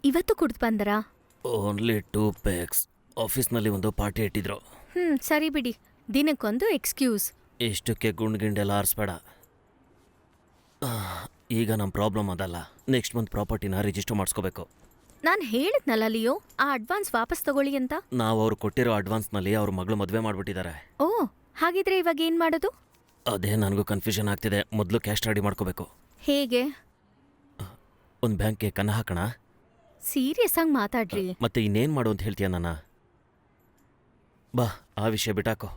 ಇವತ್ತು ಕುಡ್ದು ಬಂದರಾ? Only 2 pegs. ಆಫೀಸ್ನಲ್ಲಿ ಒಂದು ಪಾರ್ಟಿ ಇಟ್ಟಿದ್ರು. ಸರಿ ಬಿಡಿ, ದಿನಕ್ಕೊಂದು ಎಕ್ಸ್ಕ್ಯೂಸ್. ಇಷ್ಟಕ್ಕೆ ಗುಂಡ್ಗಿಂಡೆಲ್ಲ ಆರಿಸ್ಬೇಡ. ಈಗ ನಮ್ಮ ಪ್ರಾಬ್ಲಮ್ ಅದಲ್ಲ. ನೆಕ್ಸ್ಟ್ ಮಂತ್ ಪ್ರಾಪರ್ಟಿನ ರಿಜಿಸ್ಟರ್ ಮಾಡಿಸ್ಕೋಬೇಕು. ನಾನು ಹೇಳಿದ್ನಲ್ಲ ಲಿಯೋ, ಆ ಅಡ್ವಾನ್ಸ್ ವಾಪಸ್ ತಗೊಳ್ಳಿ ಅಂತ. ನಾವು ಅವ್ರು ಕೊಟ್ಟಿರೋ ಅಡ್ವಾನ್ಸ್ನಲ್ಲಿ ಅವ್ರ ಮಗಳು ಮದುವೆ ಮಾಡಿಬಿಟ್ಟಿದ್ದಾರೆ. ಓ, ಹಾಗಿದ್ರೆ ಇವಾಗ ಏನ್ ಮಾಡೋದು? ಅದೇ ನನಗೂ ಕನ್ಫ್ಯೂಷನ್ ಆಗ್ತಿದೆ. ಮೊದಲು ಕ್ಯಾಶ್ ರೆಡಿ ಮಾಡ್ಕೋಬೇಕು. ಹೇಗೆ? ಒಂದು ಬ್ಯಾಂಕ್ಗೆ ಕನ್ನ ಹಾಕೋಣ. ಸೀರಿಯಸ್ ಆಗಿ ಮಾತಾಡ್ರಿ. ಮತ್ತೆ ಇನ್ನೇನು ಮಾಡು ಅಂತ ಹೇಳ್ತೀಯ ನನ್ನ? ಬಾ, ಆ ವಿಷಯ ಬಿಟ್ಟಾಕೋ.